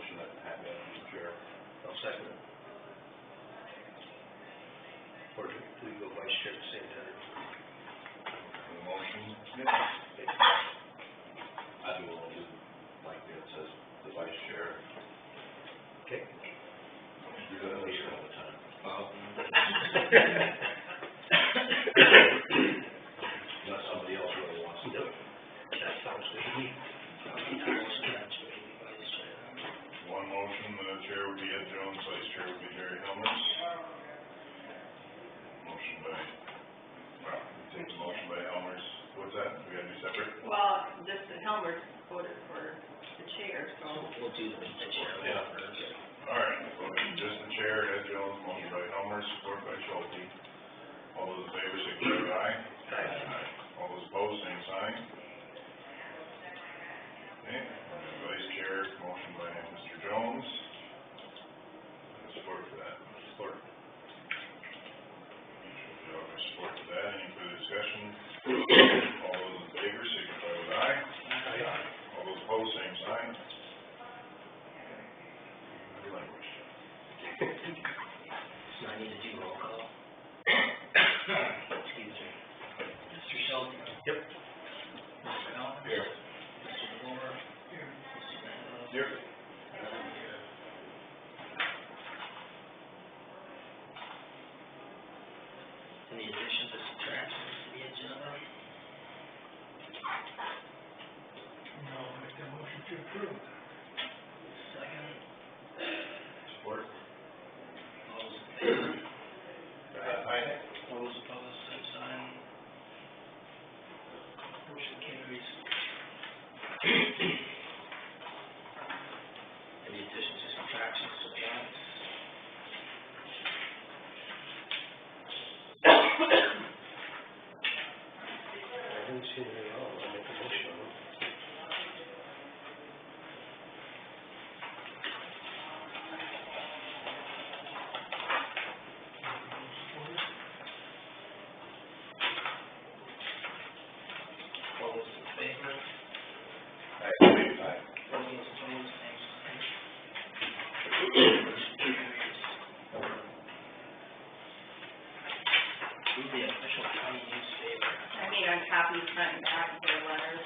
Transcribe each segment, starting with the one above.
motion that have that as the chair. I'll second it. Or do we go vice chair at the same time? The motion? Yep. I do want to, like it says, the vice chair. Okay. You do that later all the time. Well. Unless somebody else really wants to do it. That sounds good to me. One motion, the chair would be Ed Jones, vice chair would be Jerry Helmers. Motion by, well, we take the motion by Helmers. What's that? We gotta do separate? Well, just the Helmers voted for the chair, so. We'll do the chair. Yeah. All right, voting just the chair, Ed Jones, motion by Helmers, support by Schulte. All those in favor, signify by aye. Aye. All those opposed, same sign. Okay, and then vice chair, motion by Mr. Jones. Support for that. Support. We offer support for that. Any further discussion? All those in favor, signify with aye. Aye. All those opposed, same sign. Relinquish. So I need to do roll call. Excuse me. Mr. Schulte? Yep. Mr. Helmer? Here. Mr. DeBoer? Here. Mr. Vandal? Here. And I'm here. Any additions or subtractions to the agenda? No, make a motion to approve. Second. Support. All those in favor? Aye. All those opposed, same sign. Motion carries. Any additions or subtractions to the minutes? I haven't seen it at all. I'll make a motion on it. All those in favor? Aye. All those opposed, same sign. Motion carries. Do the official county newspaper. I made on copies front and back of the letters.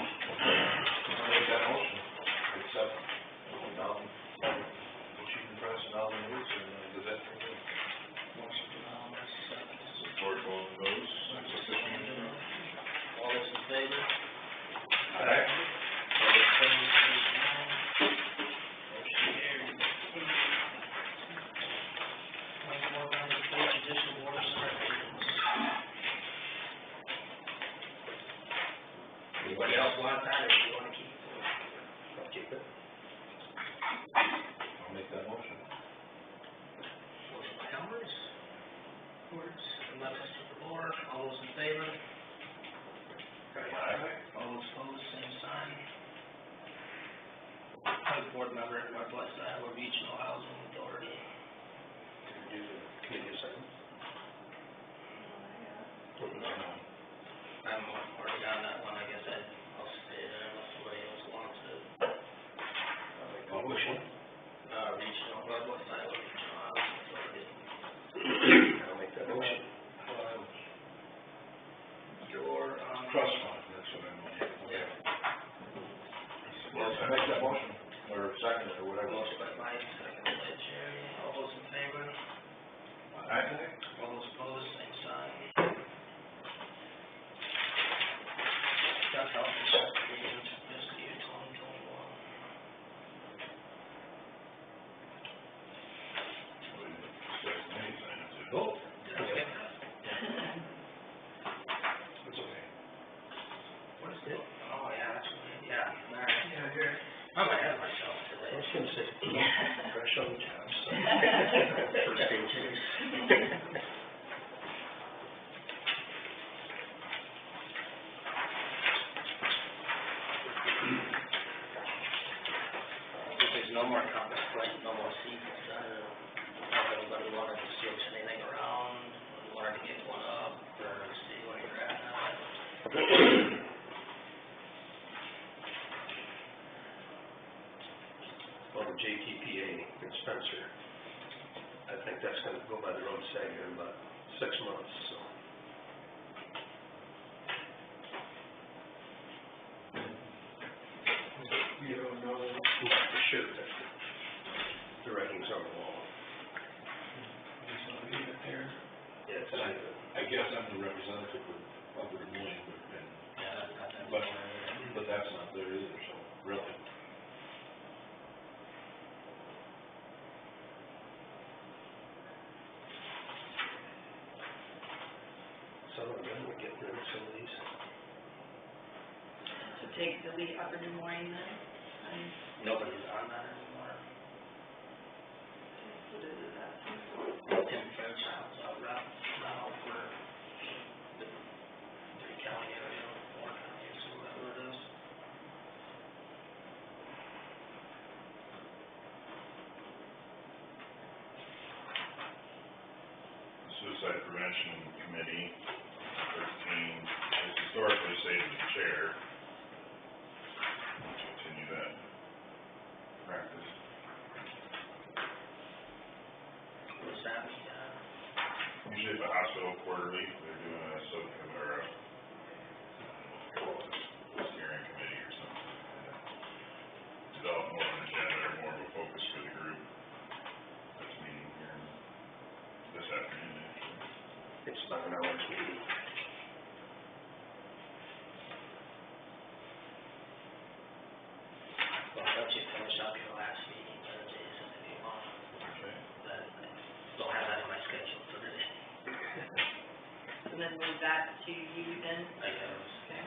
I'll make that motion. Accept the chief and press and all the news and Gazette for me. Motion from Helmer, second. Support both of those. All those in favor? Aye. All those opposed, same sign. Motion carries. 2494, judicial board of directors. Anybody else want that, or do you want to keep it? I'll keep it. I'll make that motion. Motion by Helmers. Second by Mr. DeBoer. All those in favor? Aye. All those opposed, same sign. County board member at Northwest Iowa Regional Housing Authority. Can you do a second? I'm already on that one, I guess I'll stay there unless somebody else wants it. I'll make a motion. Regional, Northwest Iowa Regional Housing Authority. I'll make that motion. Your, Trust fund, that's what I'm looking for. yeah, Yes, I make that motion, or second, or whatever. motion by Mike, second by Jerry. All those in favor? Aye. All those opposed, same sign. Got health insurance agreement for fiscal year 2021. Oh. Did I skip that? It's okay. What is it? Oh, yeah, that's right, yeah, all right. I'm ahead of myself I today. was gonna say, fresh on the job, so. First day too. If there's no more comments, like, no more seats, if anybody wanted to switch anything around, wanted to get one up, or see where you're at now. answer. I think that's gonna go by the roadside here in about 6 months, so. You don't know, Not for sure, but the writing's on the wall. just not leave it there. Yeah, it's, I guess I'm the representative of Upper Des Moines, Yeah, that's but, but that's not there either, so, really. some of them would get rid of some of these. So take, delete Upper Des Moines then, and Nobody's on that anymore. what is it, that's, Tim Fairchild's out now for the three-county area, four counties, or whatever it is. Suicide Prevention Committee, 13, has historically stayed with the chair. Continue that practice. What's that mean? Usually at the hospital quarterly, they're doing a steering committee or something. Develop more of an agenda or more of a focus for the group. That's meeting here this afternoon, actually. It's about an hour's meeting. Well, why don't you finish up your last meeting, Jason, if you want, Okay. but I don't have that on my schedule for today. and then move that to you then? I guess. Okay.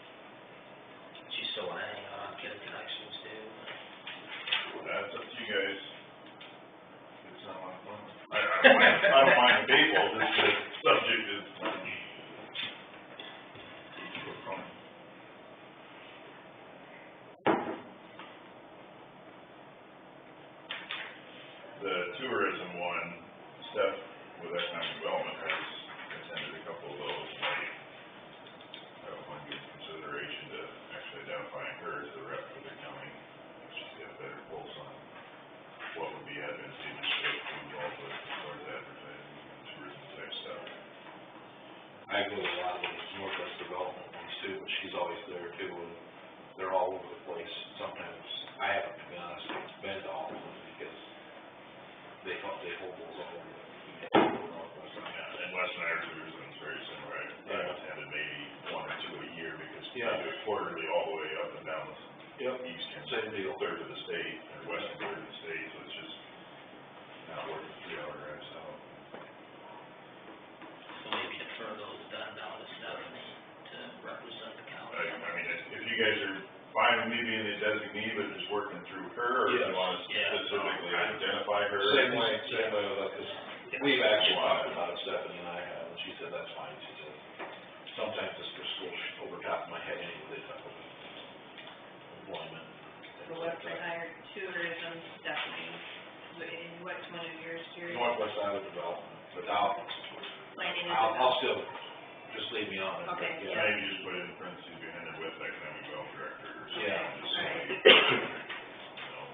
Do you still wanna hang on, get connections too? That's up to you guys. It's not my fun. I don't mind the baseball, this subject is. The tourism one, Steph with economic development has attended a couple of those, that one good consideration to actually identifying her as the rep for the county. She's got a better pulse on what would be advantageous to involve with as far as advertising and tourism type stuff. I go to a lot of those Northwest Development ones too, but she's always there too, and they're all over the place. Sometimes, I haven't, to be honest, been to all of them because they hold those all over the Northwest. Yeah, and West Niagara tourism is very similar. I've attended maybe 1 or 2 a year because they Yeah. do it quarterly all the way up and down Yep. the eastern Same deal. third of the state, or western third of the state, so it's just not worth the 3-hour drive south. So maybe defer those done down to Stephanie to represent the county. I mean, if you guys are fine with me being the designee, but just working through her, or if you Yes. want to Yeah. specifically identify her? Same way with us, 'cause we've actually talked about it, Stephanie and I have, and she said that's fine, she said, sometimes it's just goes over top of my head anyway, this type of employment. So Western Iron Tourism, Stephanie, in which one of yours, Jerry? Northwest Iowa Development, but I'll still, just leave me on it. but, Okay, Yeah, maybe just put it in parentheses behind it with economic development director or something. Yeah. Just so Right. you know.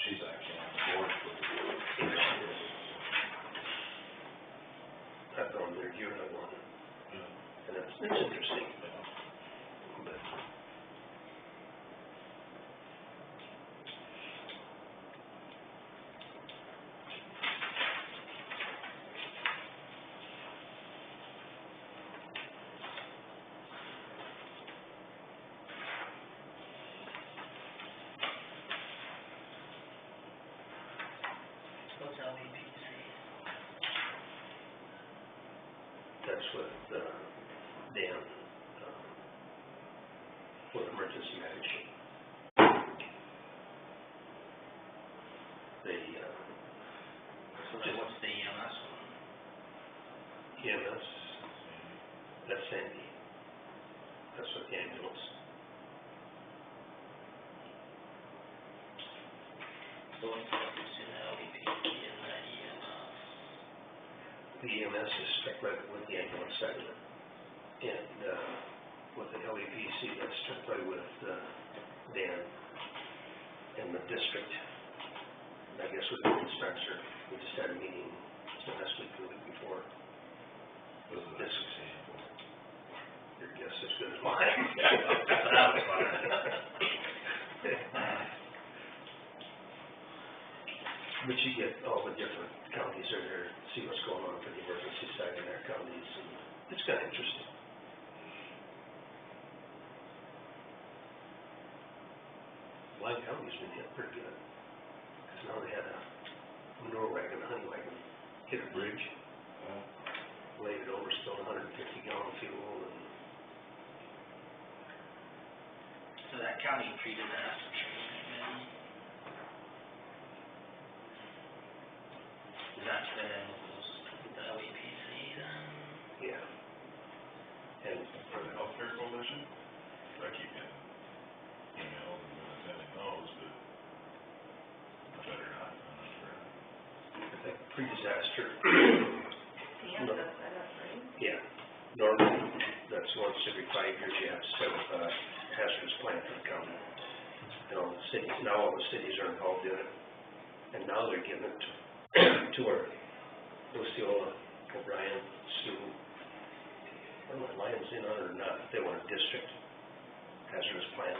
She's actually on the board for. I've gone there year to one, Yeah. and it's interesting. But What's LVPC? that's with, Dan, with emergency management. They, So then what's the EMS one? EMS, that's Sandy. That's with the ambulance. So what's the difference in LVPC and the EMS? the EMS is stuck right with the ambulance side of it. And, with the LEPC, that's stuck right with, Dan and the district. I guess with the Spencer, we just had a meeting last week, the week before. Was it This- example? Your guess is as good as mine. That's what I was wondering. But you get all the different counties are there, see what's going on for the emergency side in their counties, and it's kind of interesting. Lyon County's been hit pretty good, because now they had a manure wagon, a honey wagon, hit a bridge, laid it over, spilled 150-gallon fuel, and So that county pre-disaster training, then? Is that fit in with those, with the LEPC then? yeah. And For the healthcare coalition, I keep getting emails and attending those, but I better not, I'm not sure. I think pre-disaster, Yeah, that's set up, right? yeah, normally, that's once every 5 years you have to set up a hazardous plan for the county. And all the cities, now all the cities are involved in it, and now they're giving it to our Osceola, O'Brien, Sioux, I don't know if Lyon's in on it or not, if they want a district hazardous plan.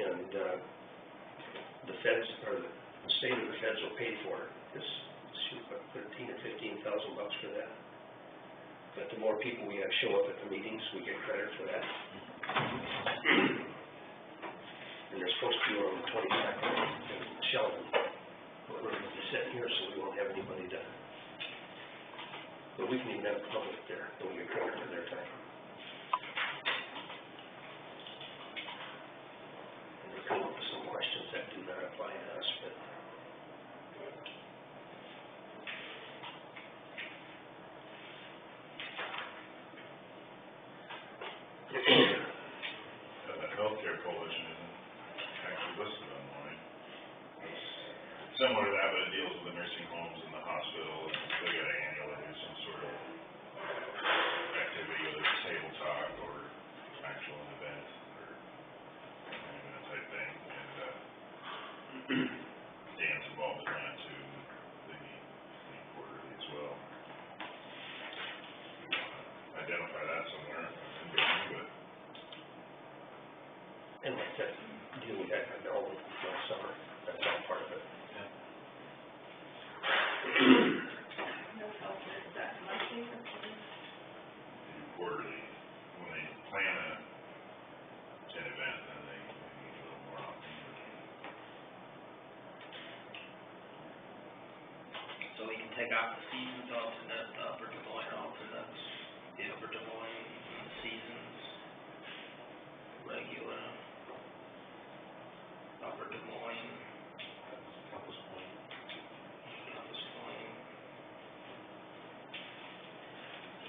And, the feds, or the state or the feds will pay for it. It's, shoot, about $13,000 or $15,000 for that. But the more people we have show up at the meetings, we get credit for that. And they're supposed to be on the 22nd in Sheldon. But we're going to be sitting here, so we won't have anybody to, but we can even have the public there, and we get credit for their time. And we come up with some questions that do not apply to us, but That healthcare coalition isn't actually listed online. It's similar to that, but it deals with the nursing homes and the hospital, and they gotta annually do some sort of activity, whether it's table talk or actual event, or that type thing, and, Dan's involved in that too, they meet quarterly as well. Identify that somewhere, but and like that deal we had in Melbourne last summer, that's all part of it. That's helpful, is that monthly or quarterly? they do quarterly. When they plan an event, then they meet a little more often. So we can take off the seasons alternate, the Upper Des Moines alternates, the Upper Des Moines, and the seasons, regular, Upper Des Moines, Compass Point. Compass Point.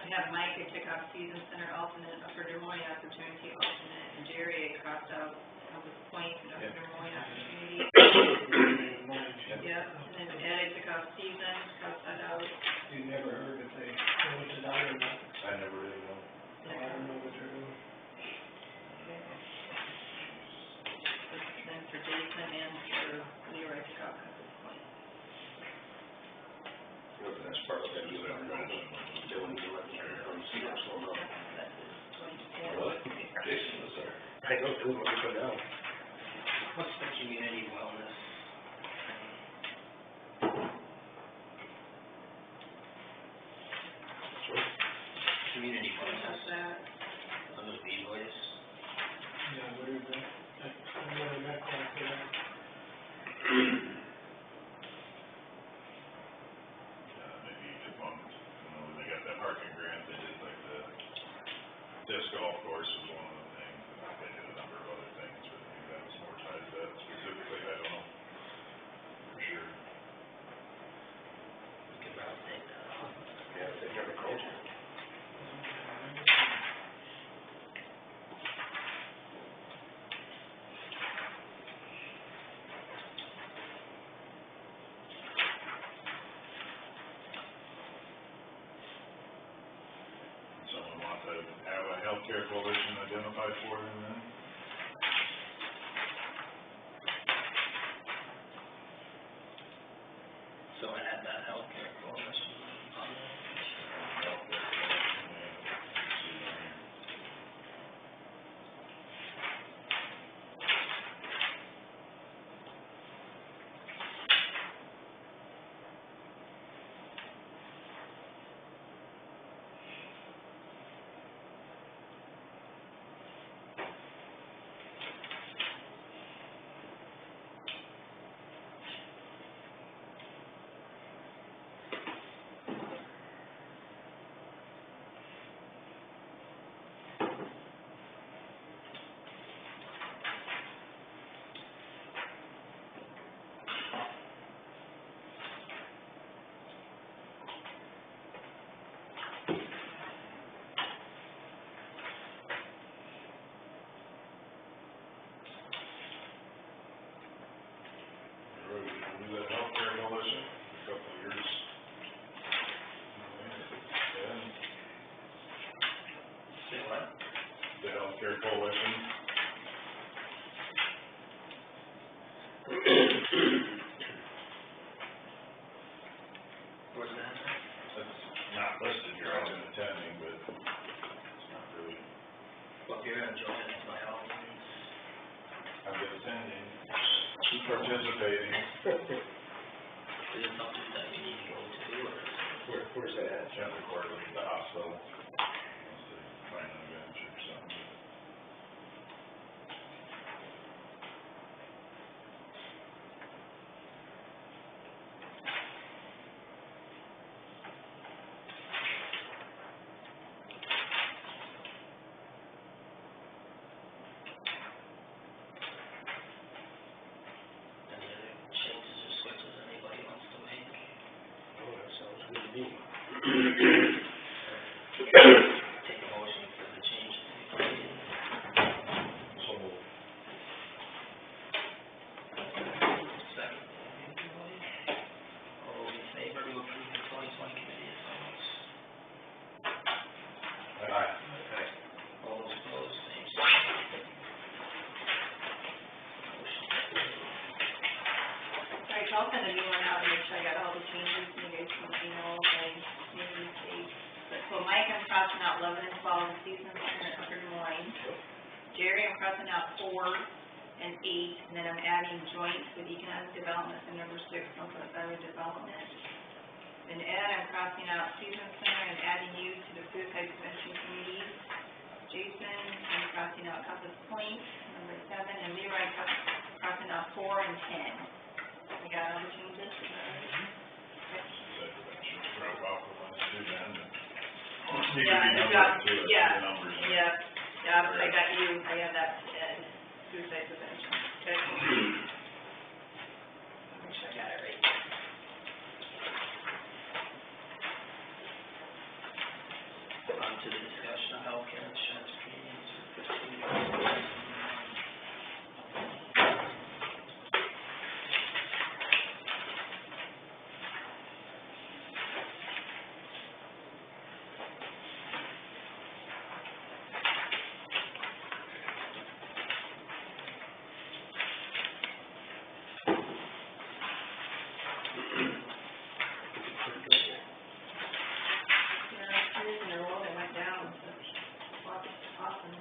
I have Mike, I took off season center alternate, Upper Des Moines opportunity alternate, and Jerry, I crossed out Compass Point and Upper Des Moines opportunity. Yep, and then Ed, I took off season, crossed that out. You never heard if they closed it out or not? I never really know. I don't know what they're doing. Then for Jason and for Leroy, I took off Compass Point. That's part of that deal, I know, doing the letting see what's going on. That is going to Ed. Really? Jason was there. I know, doing what we're doing now. What's the community wellness? Community What's wellness, that? those B-boys? Yeah, what is that? I never met that there. Maybe defunct, they got that parking grant, they did like the disc golf course was one of the things, and they did a number of other things, but maybe that was more tied to that specifically, I don't know, for sure. We could probably take that off. Yeah, they never called you. Healthcare Coalition identified for them then? So add that healthcare coalition on there. Healthcare Coalition, yeah. See there. Roy, did you do that Healthcare Coalition a couple of years? Yeah, Say what? the Healthcare Coalition. Where's that? That's not listed here, I've been attending, but it's not really, Well, if you're gonna join it, by all means. I've been attending, participating. Is it something that we need to go to, or? Where's that at? Gently quarterly at the hospital. Wants to find an event or something. Any other changes or switches anybody wants to make? Oh, that sounds good to me. Take a motion for the changes to be made. So moved. Second. All those in favor to approve the 2020 committee assignments? Aye. All those opposed, same sign. Motion carried. Alright, so I'll send a new one out and make sure I got all the changes, and you guys can let me know if I made any mistakes. But, so Mike, I'm crossing out 11 and 12 in Season Center at Upper Des Moines. Jerry, I'm crossing out 4 and 8, and then I'm adding joint with economic development for number 6, Northwest Iowa Development. And Ed, I'm crossing out Season Center and adding you to the Suicide Prevention Committee. Jason, I'm crossing out Compass Point, number 7, and Leroy, I'm crossing out 4 and 10. I got all the changes, is that right? Said that should drop off the ones too then. Need to be Yeah, numbered yeah, too, it's yeah, the numbers. in it. Yeah, I got you, I have that, suicide prevention. Okay. Make sure I got it right. On to the discussion of healthcare insurance premiums for fiscal year. Yeah, 2 years in a row they went down, so that's awesome.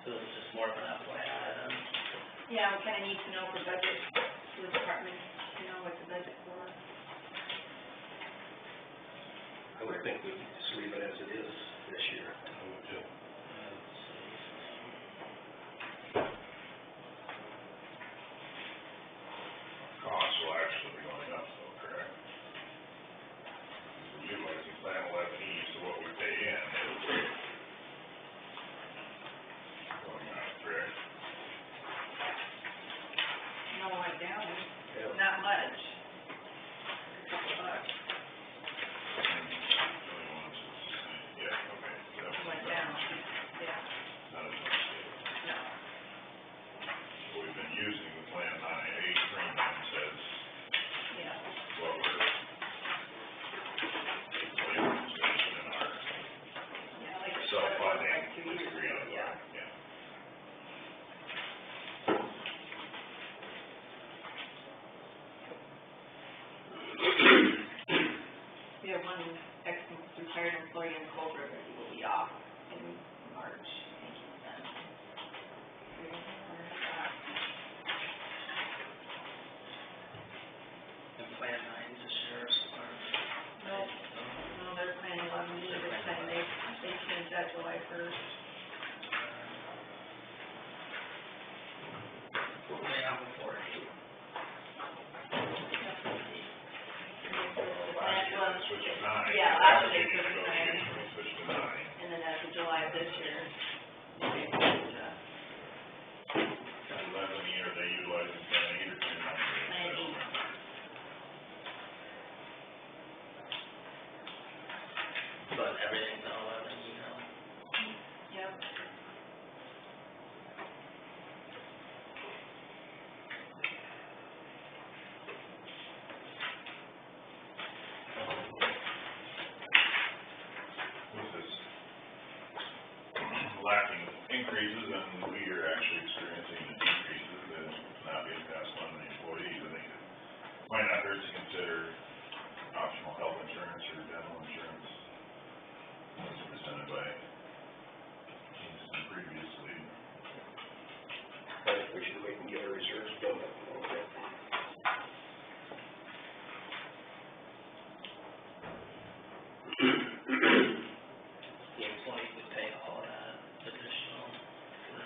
So it's just more of an FYI then. Yeah, we kinda need to know for budget, for the department, to know what the budget for. I would think we'd just leave it as it is this year. I would too. Costs will actually be going up, so one ex-retired employee in Cold River, he will be off in March, I think he said. And Plan 9's the sheriff's department. No, they're Plan 11, they're saying they changed that July 1st. What were they on before? Last year, they switched to 9. Yeah, That last was year the they switched to 9. negotiation, we switched to 9. And then as of July of this year, they changed, 11 year, they utilizing Plan 8 or Plan 9? Plan 8. But everything's on 11, you know? Yep. With this lacking increases, and we are actually experiencing the decreases and not being passed on to the employees, I think it might not hurt to consider optional health insurance or dental insurance, as presented by Kingston previously. I think we should wait and get our reserves built up a little bit. The employee would pay all that additional for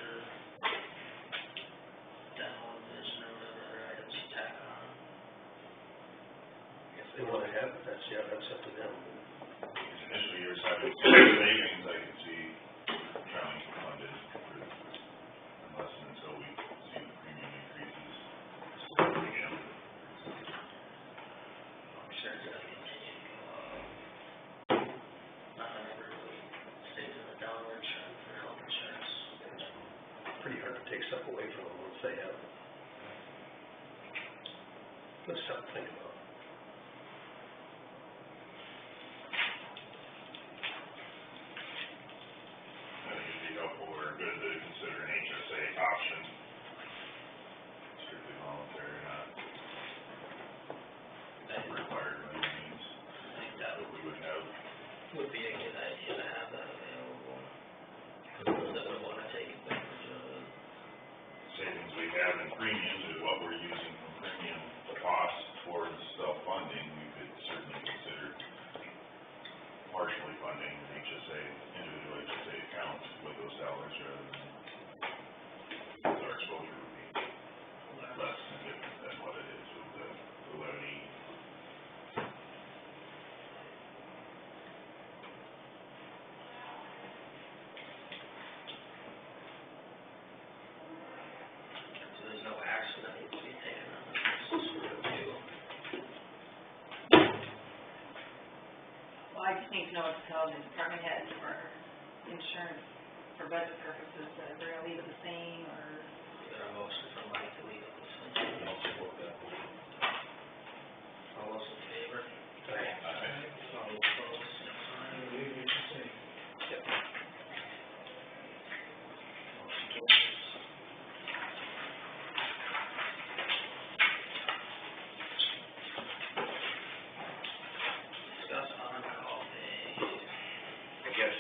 dental, vision, or whatever items you tack on. If they wanna have it, that's up to them. These initial years having savings, I can see county funded unless and until we see the premium increases slowly again. I'm sure it's gonna continue to go up. Nothing ever really stays in the downward trend for health insurance. Pretty hard to take stuff away from them once they have it. That's something to think about. I think it'd be helpful or good to consider an HSA option. Strictly voluntary, not required by any means. I think that But we would have, would be a good idea to have that available. Those that would wanna take advantage of it. savings we have in premiums is what we're using from premium costs towards self-funding, we could certainly consider partially funding an HSA, individual HSA account with those dollars rather than, because our exposure would be less significant than what it is with the levy. So there's no action that needs to be taken on this. This is sort of new. Well, I just need to know what to tell the department heads for insurance, for budget purposes, that they're gonna leave it the same, or, Is there a motion for Mike to leave it the same? I'll support that. All those in favor? All opposed, same sign. Leave it the same. Motion carries. Discuss on-call days. I guess,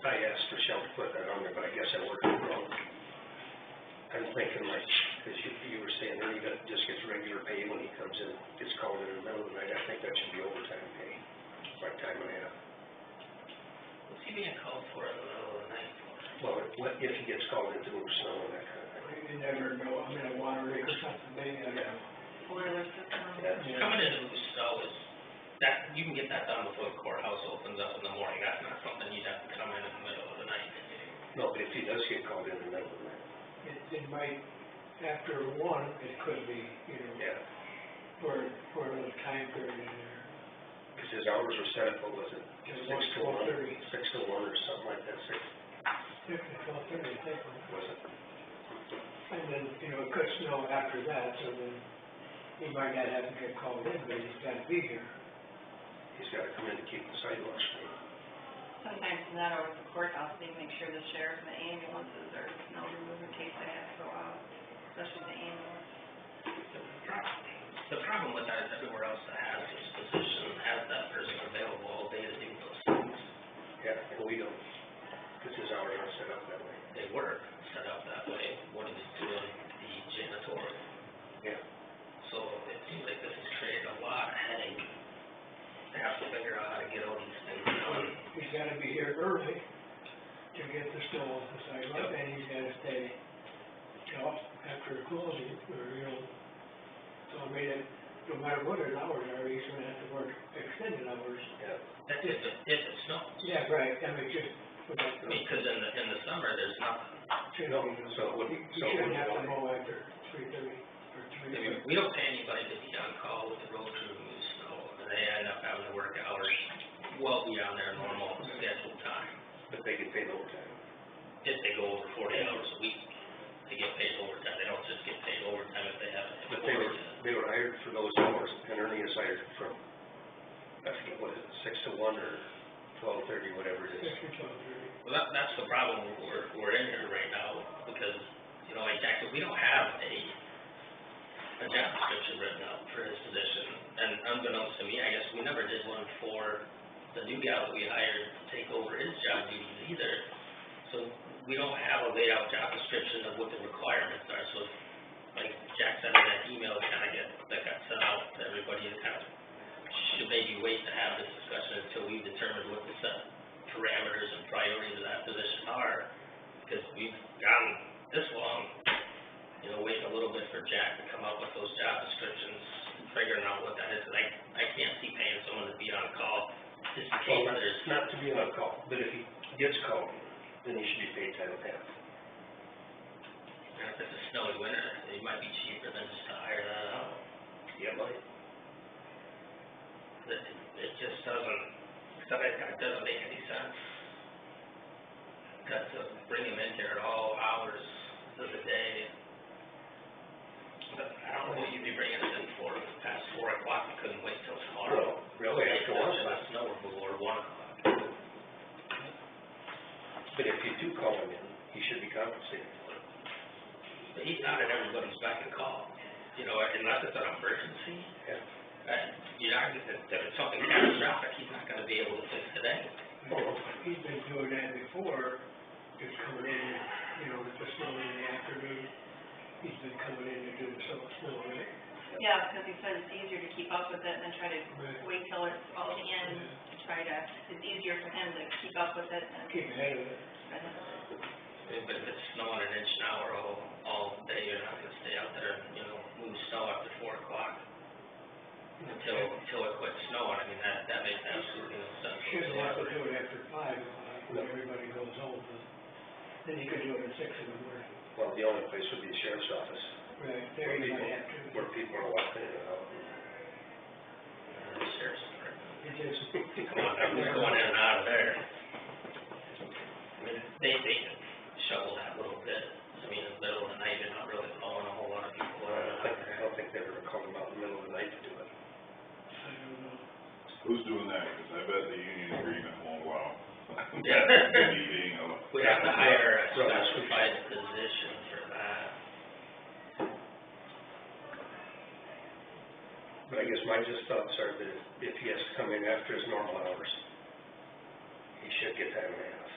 I asked Rochelle to put that on there, but I guess I worded it wrong. I'm thinking like, because you were saying Ernie just gets regular pay when he comes in, gets called in the middle of the night. I think that should be overtime pay, like time and a half. What's he being called for in the middle of the night for? Well, what if he gets called in to move snow and that kind of thing? You never know, I mean, a water rig or something, maybe, I don't know. boiler system. Yeah. Coming in to move snow is, that, you can get that done before the courthouse opens up in the morning. That's not something you'd have to come in the middle of the night to do. No, but if he does get called in the middle of the night. It might, after one, it could be, you know, Yeah. for a little time period in there. Because his hours were set up, what was it? Just 6 to 1, 12:30. 6 to 1 or something like that, 6, 6 to 12:30, I think. was it? And then, you know, it could snow after that, so then he might not have to get called in, but he's gotta be here. He's gotta come in to keep the sidewalks clean. Sometimes in that over at the courthouse, they make sure the sheriff and the ambulances are snow removed in case they have to go out, especially the ambulance. The problem with that is everywhere else that has this position has that person available all day to do those things. Yeah, and we don't, because his hours aren't set up that way. They were set up that way when he was doing the janitorial. Yeah. So it seems like this has created a lot of headache. They have to figure out how to get all these things done. He's gotta be here early to get the snow off the sidewalk, and he's gotta stay till after closing, or, so I mean, no matter what his hours are, he's gonna have to work extended hours. Yeah. That's if it snows. Yeah, right, I mean, just, I mean, cause in the summer, there's nothing. No, so it wouldn't, you so it shouldn't wouldn't have to apply. mow after 3:30 or I mean, 3:30. we don't pay anybody to be on call with the road crew who moves snow, and they end up having to work hours well beyond their normal scheduled time. But they get paid overtime. If they go over 40 hours a week, they get paid overtime. They don't just get paid overtime if they haven't. But they were hired for those hours, and Ernie is hired from, I forget, what is it, 6 to 1 or 12:30, whatever it is. 6 to 12:30. Well, that's the problem we're in here right now, because, like Jack said, we don't have a job description written up for his position. And unbeknownst to me, I guess we never did one for the new gal that we hired to take over his job duties either. So we don't have a laid out job description of what the requirements are. So like Jack said in that email that got sent out to everybody, it kind of should maybe wait to have this discussion until we've determined what the set parameters and priorities of that position are. Because we've gotten this long, waiting a little bit for Jack to come up with those job descriptions, and figuring out what that is. Cause I can't see paying someone to be on call just in case Well, there's. not to be on call, but if he gets called, then he should be paid time and a half. And if it's a snowy winter, it might be cheaper than just to hire that out. Yeah, might. It just doesn't, it doesn't make any sense. To bring him in here at all hours of the day. But I don't know what you'd be bringing us in for past 4 o'clock. You couldn't wait till tomorrow. Well, really, after After 1 o'clock. snow removal or 1 o'clock. But if you do call him in, he should be compensated for it. But he's not at everybody's beck and call, unless it's an emergency. Yeah. If it's something catastrophic, he's not gonna be able to fix it anyway. He's been doing that before, just coming in, with the snow in the afternoon. He's been coming in to do the snow, right? Yeah, because he said it's easier to keep up with it than try to Right. wait till it's all in to try to, it's easier for him to keep up with it than. Keep ahead of it. But if it's snowing an inch an hour all day, you're not gonna stay out there and, move snow after 4 o'clock until it quits snowing. I mean, that makes absolutely no sense Shouldn't have to whatsoever. do it after 5 o'clock, when everybody goes home, but then you could do it at 6 in the morning. Well, the only place would be the sheriff's office, Right, there you might have to. where people are walking in and out. The sheriff's department. It just, Going in and out of there. I mean, they can shovel that little bit. I mean, in the middle of the night, you're not really calling a whole lot of people in and out of I there. don't think they ever call them out in the middle of the night to do it. I don't know. Who's doing that? Because I bet the union agreement won't allow. Yeah. Maybe being a. We have to hire a Right. specified position for that. But I guess my just thoughts are that if he has to come in after his normal hours, he should get time and a half.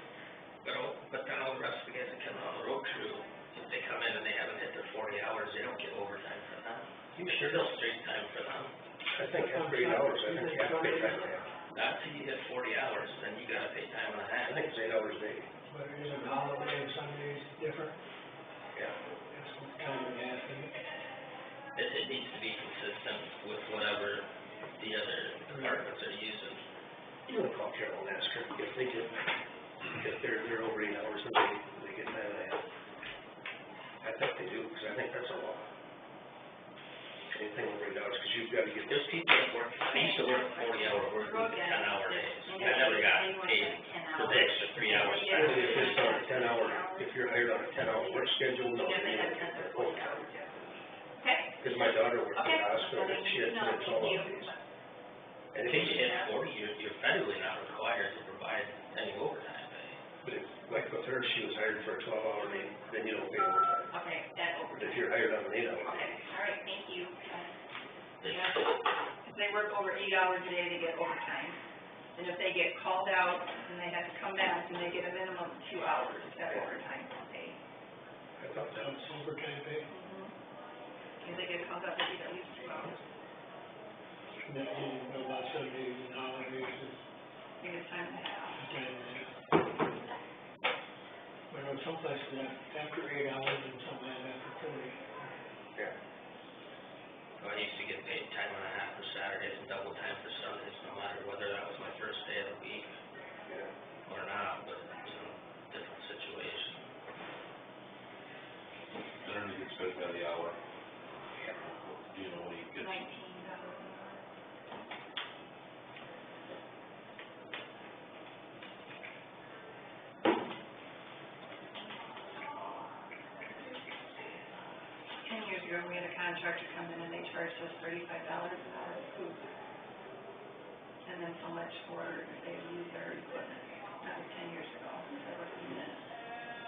But then all the rest of the guys that come on the road crew, if they come in and they haven't hit their 40 hours, they don't get overtime for that. It's still straight time for them. I think after 8 hours, I think you have to pay time and a half. Not till you hit 40 hours, then you gotta pay time and a half. I think it's 8 hours a day. But isn't holiday and Sundays different? Yeah. That's what time and a half, isn't it? It needs to be consistent with whatever the other departments are using. You want to call Carol and ask her if they get, if they're over 8 hours a day, they get time and a half. I think they do, because I think that's a law. Anything over 8 hours, because you've got to get There's people that work, I used to work 40-hour work week, 10-hour days. I never got paid for the extra 3 hours. If it's on a 10-hour, if you're hired on a 10-hour work schedule, no, you don't get that overtime. Okay, Because my daughter worked at okay. the hospital, and she had to No, work 12 thank you. hours. And If it you was, hit 40, you're federally not required to provide any overtime pay. but if, like with her, she was hired for a 12-hour day, then you don't pay overtime. Okay, that over. But if you're hired on an 8-hour day, Okay, all right, thank you. They- they work over 8 hours a day, they get overtime. And if they get called out and they have to come back, then they get a minimum of 2 hours of overtime pay. I thought that was overtime pay, If they get called out, they get at least 2 hours. and then you know about Sundays and holidays and I think it's time and a half. time and that. But in some places, after 8 hours and some have after 40. Yeah. Well, I used to get paid time and a half for Saturdays and double time for Sundays, no matter whether that was my first day of the week Yeah. or not, but, you know, different situation. Generally gets paid by the hour. Do you know what he gets? $19 an hour. Years ago, we had a contractor come in and they charged us $35 an hour for food. And then so much for if they use their equipment. That was 10 years ago, that was in minutes.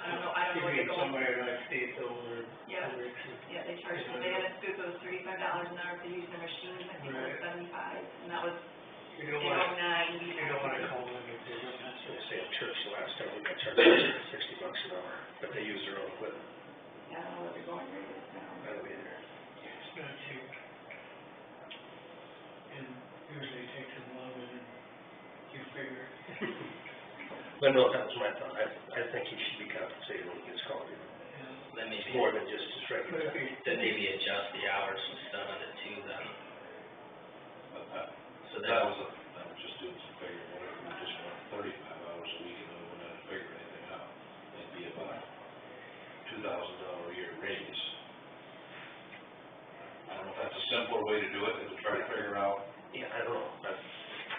I don't know what You they're mean going. somebody like State or Yeah. Rich Yeah, they charged, they had a scoop, it was $35 an hour if they used their machines, I think it was 75, and that was you in don't want, 09. you don't want to call them if they're not. I was gonna say, at church, the last time we got charged $60 an hour, but they use their own equipment. Yeah, I don't know what they're going rate is now. I don't either. It's not cheap. And usually it takes them longer than you figure. But no, that was my thought. I think he should be compensated when he gets called in. Then maybe, More than just his But regular. if he, then maybe adjust the hours from 7 to 2 then. But that, So that was just doing some figuring, what if we just went 35 hours a week and then we didn't figure anything out? It'd be about $2,000 a year raise. I don't know if that's a simpler way to do it than to try to figure out. Yeah, I don't know.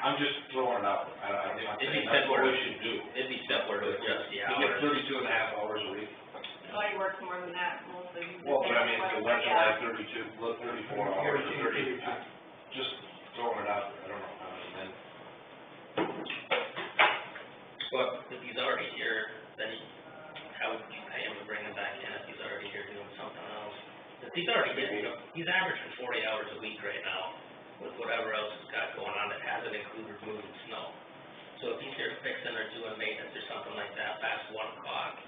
I'm just throwing it out there. I'm not It'd be saying that's what simpler. we should do. It'd be simpler to adjust the You hours. get 32 and a half hours a week. Nobody works more than that, mostly. Well, but I mean, if it went to Yeah. like 34 hours or 30, just throwing it out there, I don't know how, and then, But if he's already here, then how would you pay him to bring him back in if he's already here doing something else? If he's already getting, he's averaging 40 hours a week right now with whatever else he's got going on that hasn't included moving snow. So if he's here fixing or doing maintenance or something like that past 1 o'clock,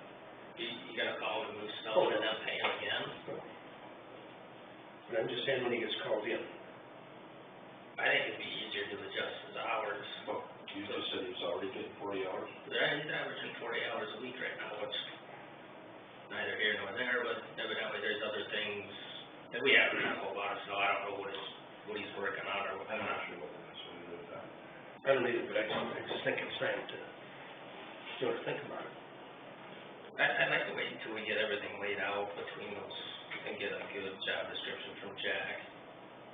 you gonna call him to move snow and then pay him again? But I'm just saying when he gets called in. I think it'd be easier to adjust his hours. well, you just said he was already getting 40 hours. He's averaging 40 hours a week right now, which neither here nor there, but evidently there's other things that we haven't had a whole lot of snow. I don't know what he's working on or what. I'm not sure what the next way to do that. I don't either, but I just think it's time to sort of think about it. I'd like to wait until we get everything laid out between those and get a good job description from Jack.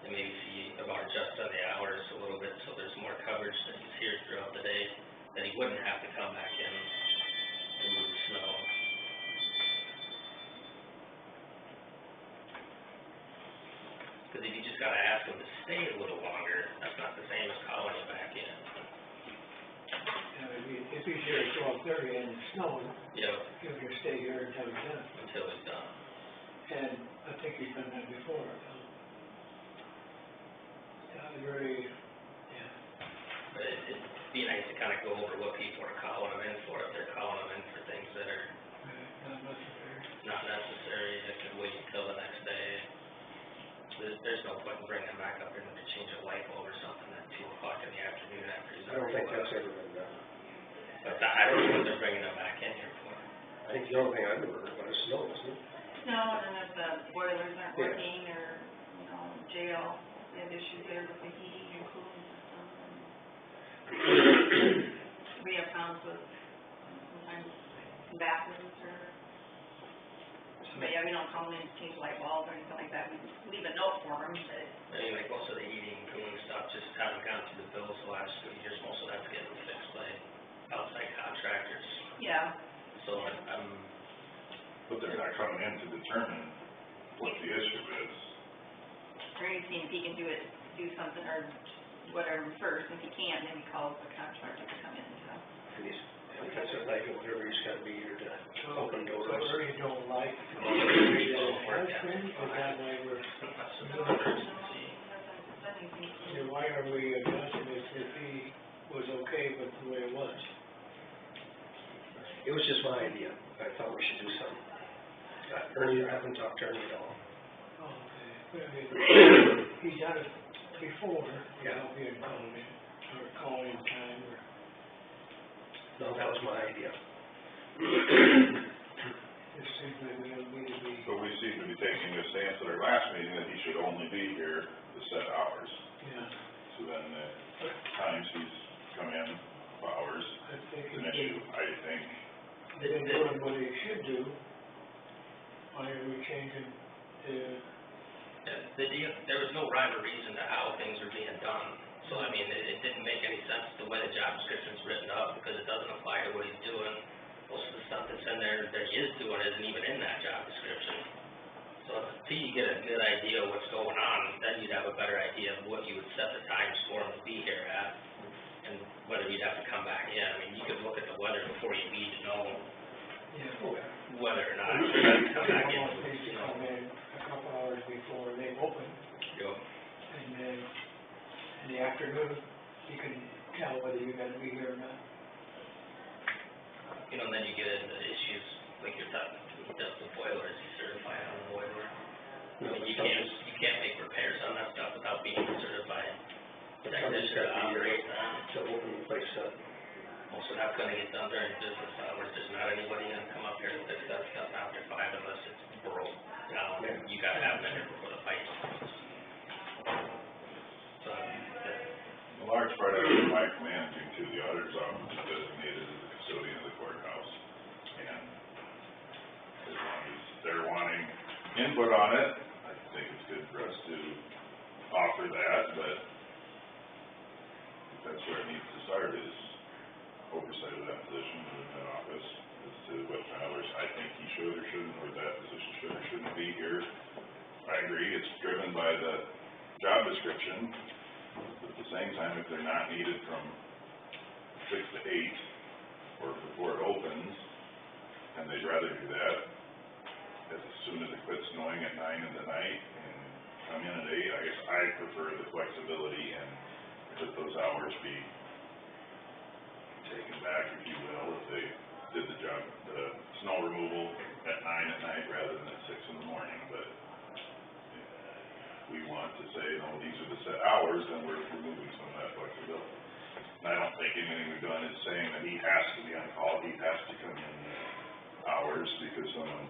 And maybe see about adjusting the hours a little bit so there's more coverage that he's here throughout the day, that he wouldn't have to come back in and move snow. Because if you just gotta ask him to stay a little longer, that's not the same as calling him back in. If he's here at 12:30 and it's snowing, You know, he'll just stay here until he's done. until he's done. And I think he's done that before, very, yeah. But it'd be nice to kind of go over what people are calling them in for, if they're calling them in for things that are Not necessary. not necessary, that could wait until the next day. There's no point in bringing them back up here to change a light bulb or something at 2 o'clock in the afternoon after he's I don't already think that's left. ever been done. But I don't know what they're bringing them back in here for. I think the only thing I've ever heard about is snow, isn't it? No, and then if the boilers aren't Yeah. working or, you know, jail, they have issues there with the heating and cooling system. And we have problems with sometimes bathrooms or, but yeah, we don't call them in to change light bulbs or anything like that. We leave a note for them, but I mean, like most of the heating and cooling stuff just haven't gone through the bills the last 2 years. Most of that's getting fixed by outside contractors. yeah. So I'm But they're not coming in to determine what the issue is. Ernie's seeing if he can do something or whatever first. If he can't, then he calls the contractor to come in, so. And he's, that's it, like, whatever, he's gotta be here to open doors. So Ernie don't like, Well, it's has been, or that way we're, unless it's an emergency. you why are we adjusting this if he was okay with the way it was? It was just my idea. I thought we should do something. Ernie, I haven't talked to Ernie at all. Okay, but I mean, he's done it before, without being called in, or calling time, or, No, that was my idea. it seems like we don't need to be, But we seem to be taking a stance at our last meeting that he should only be here the set hours. yeah, So then the times he's come in, hours, I think is an it's issue, I think. been doing what he should do. Why are we changing the, The deal, there was no rhyme or reason to how things are being done. So, I mean, it didn't make any sense the way the job description's written up, because it doesn't apply to what he's doing. Most of the stuff that's in there that he is doing isn't even in that job description. So until you get a good idea of what's going on, then you'd have a better idea of what you would set the times for him to be here at, and whether you'd have to come back in. I mean, you could look at the weather before you leave to know whether or not you have to come back in, almost needs to come in a couple hours before they open, Yep. and then in the afternoon, you can tell whether you're gonna be here or not. You know, and then you get into issues, like you're talking, does the boiler, is he certified on the boiler? I mean, you can't make repairs on that stuff without being certified. Somebody's got to be here to open the place up. Most of that's gonna get done during business hours, there's not anybody gonna come up here to fix that stuff after 5 unless it's broke down, Yeah. you gotta have them in here before the fight starts. So, A large part of it, Mike managing to the auditor's office is designated as the custodian of the courthouse. And as long as they're wanting input on it, I think it's good for us to offer that, but that's where it needs to start, is oversight of that position in that office as to what hours I think he should or shouldn't, or that position should or shouldn't be here. I agree, it's driven by the job description, but at the same time, if they're not needed from 6 to 8, or before it opens, and they'd rather do that, as soon as it quits snowing at 9 in the night, and come in at 8, I guess I prefer the flexibility and let those hours be taken back, if you will, if they did the job, the snow removal at 9 at night rather than at 6 in the morning, but if we want to say, no, these are the set hours, then we're removing some of that flexibility. And I don't think anything we've done is saying that he has to be on call, he has to come in hours because someone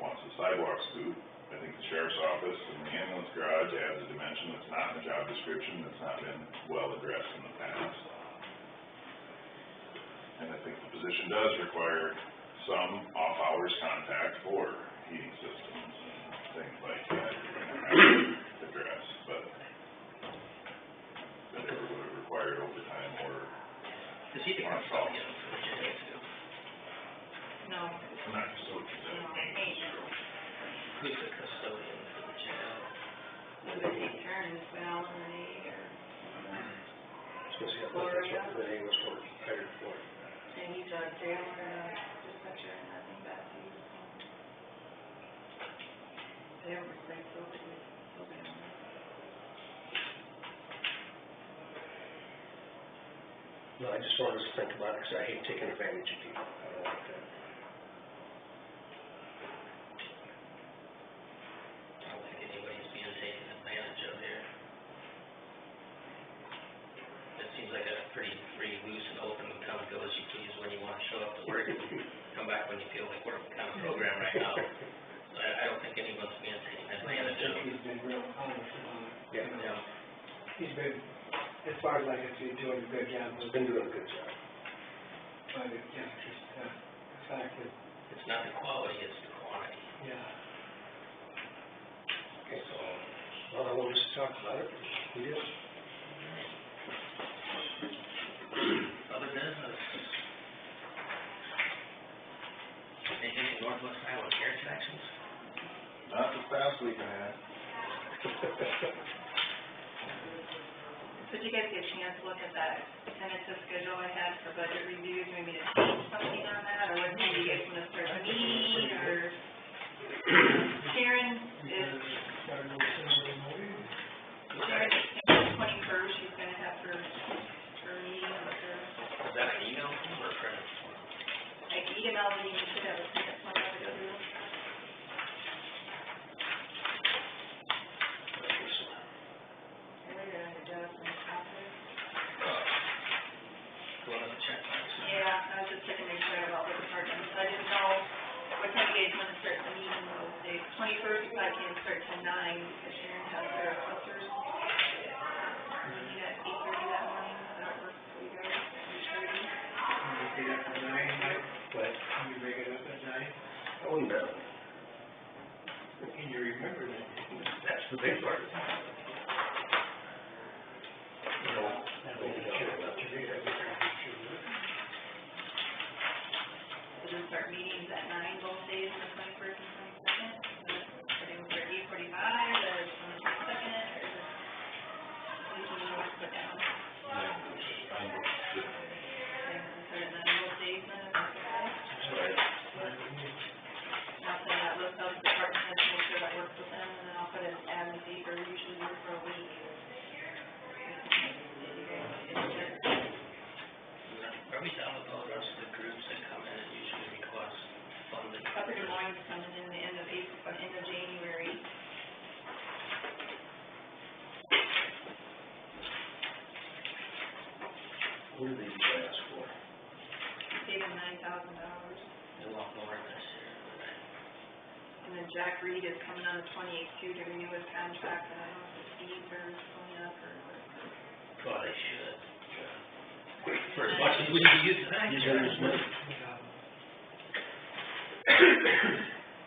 wants a sidewalk scoop. I think the sheriff's office and the ambulance garage adds a dimension that's not in the job description, that's not been well addressed in the past. And I think the position does require some off-hours contact for heating systems and things like that you're gonna have to address, but that never would have required overtime or does he think that's all, for the jail too? no, not so maintenance. Who's the custodian for the jail? nobody turns, Val or Renee or, Supposed to have, that's what Renee was hired for. and he's a jailer, dispatcher, and I think that's who. They don't replace those, they'll be on there. No, I just wanted us to think about it, because I hate taking advantage of people. I don't like that. I don't think anybody's being taken advantage of here. It seems like a pretty free, loose, and open, come and go as you please when you want to show up to work, and come back when you feel like work kind of program right now. So I don't think anyone's being taken advantage of. He's been real honest about it. Yeah, Yeah. He's been, as far as I can see, doing a good job he's with it, been doing a good job. but it, yeah, just, the fact that, It's not the quality, it's the quantity. yeah. Okay, so, well, I wanted us to talk about it. We did. Other business. Anything in Northwest Iowa care sections? Not this past week I had. So did you guys get a chance to look at that tentative schedule I had for budget reviews, maybe to change something on that, or what time you guys want to start the meeting, or Sharon is, Started with some of the movies. Sharon, the 21st, she's gonna have her meeting with her. Is that an email or a print? I emailed you, you should have a print one of it. I laid it on your desk in the office. Going up the check box. Yeah, I was just checking to make sure about the departments, I didn't know what time you guys want to start the meeting those days. 21st, you probably can't start till 9, because Sharon has their assessors. Meeting at 8:30 that morning, does that work for you guys? 8:30? You get up at 9, Mike, But, you make it up at 9, oh, no, and you remember that. that's the big part. You know, That way you should have, to me, that'd be pretty sure. We'll just start meetings at 9 both days, on the 21st and 22nd. Starting with 8:45, or on the 22nd, or is it, anything you want to put down? I'm good. Okay, we'll start at 9 both days then, if that's okay? That's right. I'll send that list out to the department heads, make sure that works with them, and then I'll put it as a paper, usually do it for a week. Are we done with all the rest of the groups that come in and usually request funding? Upper Des Moines coming in the end of April, end of January. What do they usually ask for? Paid them $9,000. They want more this year. And then Jack Reed is coming on the 28th too to renew his contract, and I don't know if it's fees or going up or what. Well, they should. For as much as we use tonight. These are his money.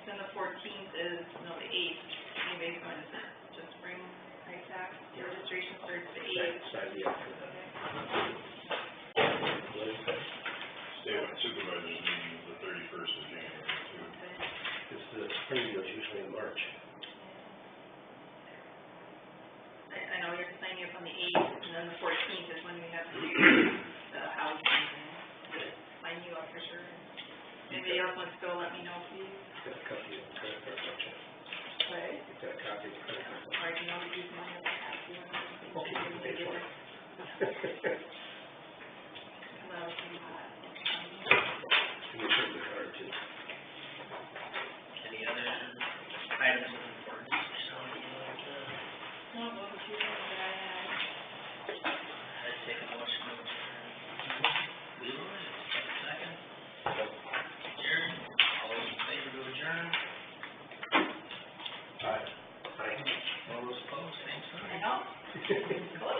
Then the 14th is, no, the 8th, anybody's going to just bring ITAC, the registration starts the 8th. Sign me up for that. State supervisors meeting is the 31st of January too. Because the spring deal's usually in March. I know you're signing up on the 8th, and then the 14th is when we have the house meeting. Sign you up for sure. Anybody else wants to go, let me know, please. Got a copy of the credit card, don't you? What? Got a copy of the credit card. Or I can always use mine if I have to. Okay, you can pay for it. Well, I can use that. You can pay the card too. Any other items of importance or something like that? No, those are two things that I had. I'd take a motion to adjourn. Leroy, second. Jared, all those in favor to adjourn? Aye. All those opposed, same sign. I know. Close.